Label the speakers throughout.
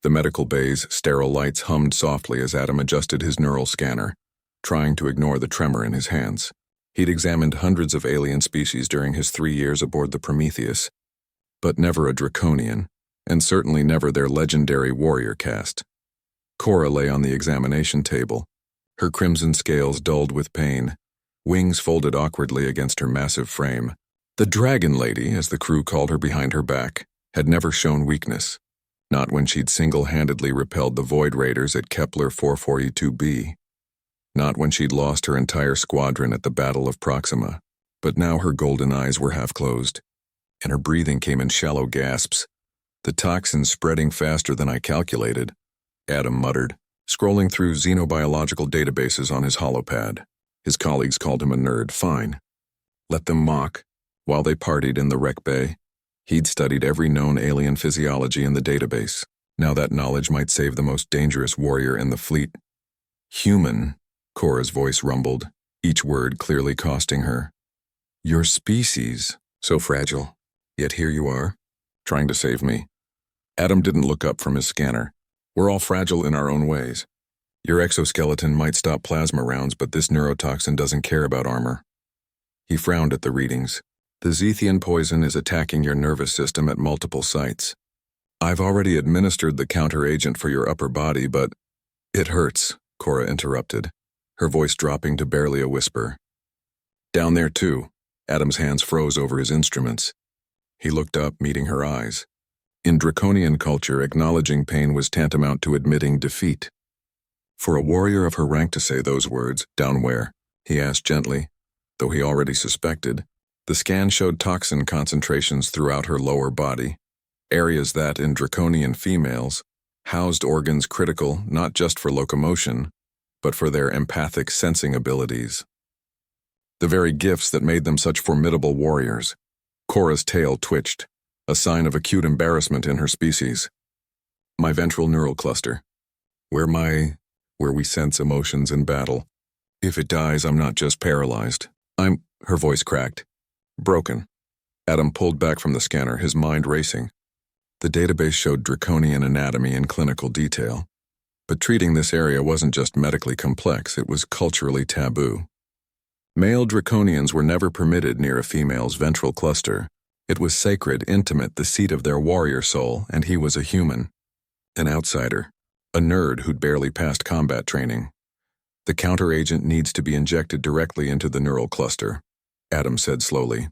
Speaker 1: The medical bay's sterile lights hummed softly as Adam adjusted his neural scanner, trying to ignore the tremor in his hands. He'd examined hundreds of alien species during his 3 years aboard the Prometheus, but never a Draconian, and certainly never their legendary warrior caste. Cora lay on the examination table, her crimson scales dulled with pain, wings folded awkwardly against her massive frame. The Dragon Lady, as the crew called her behind her back, had never shown weakness, not when she'd single-handedly repelled the Void Raiders at Kepler 442b, not when she'd lost her entire squadron at the Battle of Proxima, but now her golden eyes were half-closed, and her breathing came in shallow gasps. "The toxin's spreading faster than I calculated," Adam muttered, scrolling through xenobiological databases on his holopad. His colleagues called him a nerd. Fine. Let them mock. While they partied in the wreck bay, he'd studied every known alien physiology in the database. Now that knowledge might save the most dangerous warrior in the fleet. "Human," Cora's voice rumbled, each word clearly costing her. "Your species, so fragile, yet here you are, trying to save me." Adam didn't look up from his scanner. "We're all fragile in our own ways. Your exoskeleton might stop plasma rounds, but this neurotoxin doesn't care about armor." He frowned at the readings. "The Zthian poison is attacking your nervous system at multiple sites. I've already administered the counter-agent for your upper body, but—" "It hurts," Cora interrupted, her voice dropping to barely a whisper. "Down there, too." Adam's hands froze over his instruments. He looked up, meeting her eyes. In Draconian culture, acknowledging pain was tantamount to admitting defeat. For a warrior of her rank to say those words, "Down where?" he asked gently, though he already suspected. The scan showed toxin concentrations throughout her lower body, areas that, in Draconian females, housed organs critical not just for locomotion, but for their empathic sensing abilities. The very gifts that made them such formidable warriors. Cora's tail twitched, a sign of acute embarrassment in her species. "My ventral neural cluster. Where we sense emotions in battle. If it dies, I'm not just paralyzed. Her voice cracked. "Broken." Adam pulled back from the scanner, his mind racing. The database showed Draconian anatomy in clinical detail. But treating this area wasn't just medically complex, it was culturally taboo. Male Draconians were never permitted near a female's ventral cluster. It was sacred, intimate, the seat of their warrior soul, and he was a human. An outsider. A nerd who'd barely passed combat training. "The counter-agent needs to be injected directly into the neural cluster," Adam said slowly.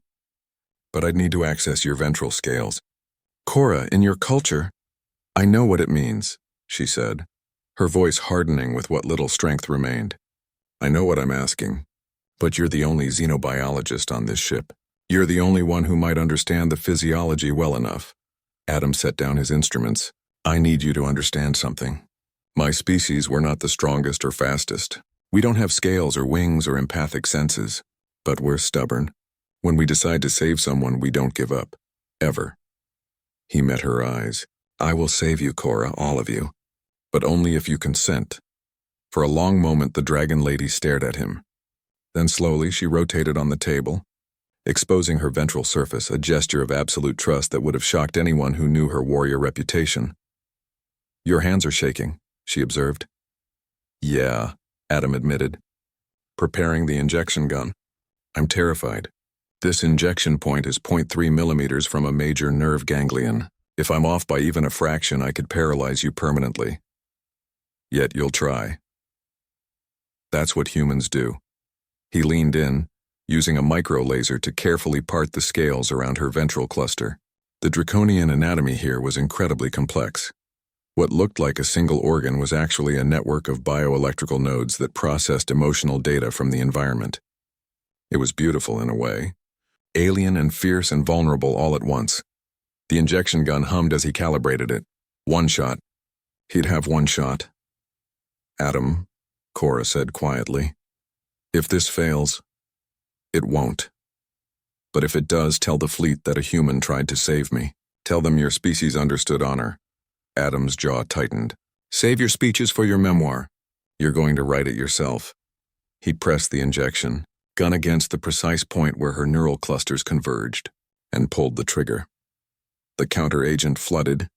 Speaker 1: "But I'd need to access your ventral scales." "Cora, in your culture—" "I know what it means," she said, her voice hardening with what little strength remained. "I know what I'm asking. But you're the only xenobiologist on this ship. You're the only one who might understand the physiology well enough." Adam set down his instruments. "I need you to understand something. My species were not the strongest or fastest. We don't have scales or wings or empathic senses. But we're stubborn. When we decide to save someone, we don't give up. Ever." He met her eyes. "I will save you, Cora, all of you. But only if you consent." For a long moment, the Dragon Lady stared at him. Then slowly, she rotated on the table, exposing her ventral surface, a gesture of absolute trust that would have shocked anyone who knew her warrior reputation. "Your hands are shaking," she observed. "Yeah," Adam admitted. "Preparing the injection gun. I'm terrified. This injection point is 0.3 millimeters from a major nerve ganglion. If I'm off by even a fraction, I could paralyze you permanently. Yet you'll try. That's what humans do." He leaned in, using a micro laser to carefully part the scales around her ventral cluster. The Draconian anatomy here was incredibly complex. What looked like a single organ was actually a network of bioelectrical nodes that processed emotional data from the environment. It was beautiful in a way. Alien and fierce and vulnerable all at once. The injection gun hummed as he calibrated it. One shot. He'd have one shot. "Adam," Cora said quietly, "if this fails, it won't. But if it does, tell the fleet that a human tried to save me. Tell them your species understood honor." Adam's jaw tightened. "Save your speeches for your memoir. You're going to write it yourself." He pressed the injection, gun against the precise point where her neural clusters converged, and pulled the trigger. The counter-agent flooded,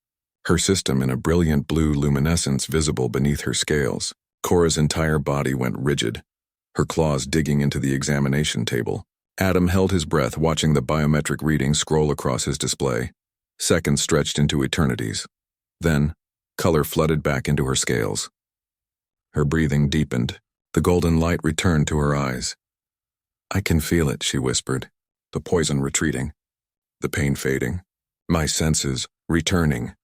Speaker 1: her system in a brilliant blue luminescence visible beneath her scales. Cora's entire body went rigid, her claws digging into the examination table. Adam held his breath, watching the biometric readings scroll across his display. Seconds stretched into eternities. Then, color flooded back into her scales. Her breathing deepened. The golden light returned to her eyes. "I can feel it," she whispered. "The poison retreating. The pain fading. My senses returning."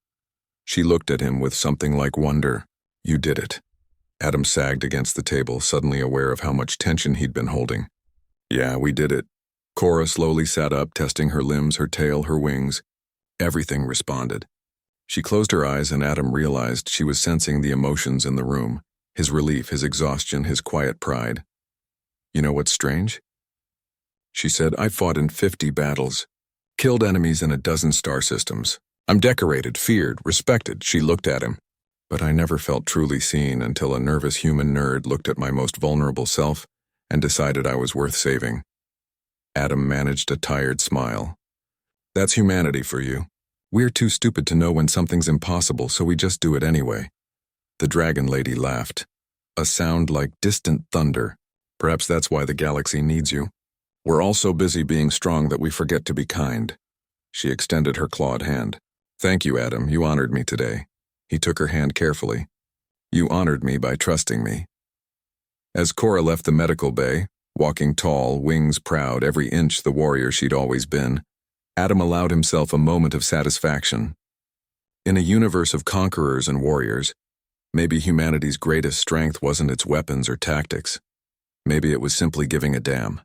Speaker 1: She looked at him with something like wonder. "You did it." Adam sagged against the table, suddenly aware of how much tension he'd been holding. "Yeah, we did it." Cora slowly sat up, testing her limbs, her tail, her wings. Everything responded. She closed her eyes, and Adam realized she was sensing the emotions in the room. His relief, his exhaustion, his quiet pride. "You know what's strange?" she said. "I fought in 50 battles. Killed enemies in a dozen star systems. I'm decorated, feared, respected." She looked at him. "But I never felt truly seen until a nervous human nerd looked at my most vulnerable self and decided I was worth saving." Adam managed a tired smile. "That's humanity for you. We're too stupid to know when something's impossible, so we just do it anyway." The dragon lady laughed. A sound like distant thunder. "Perhaps that's why the galaxy needs you. We're all so busy being strong that we forget to be kind." She extended her clawed hand. "Thank you, Adam. You honored me today." He took her hand carefully. "You honored me by trusting me." As Cora left the medical bay, walking tall, wings proud, every inch the warrior she'd always been, Adam allowed himself a moment of satisfaction. In a universe of conquerors and warriors, maybe humanity's greatest strength wasn't its weapons or tactics. Maybe it was simply giving a damn.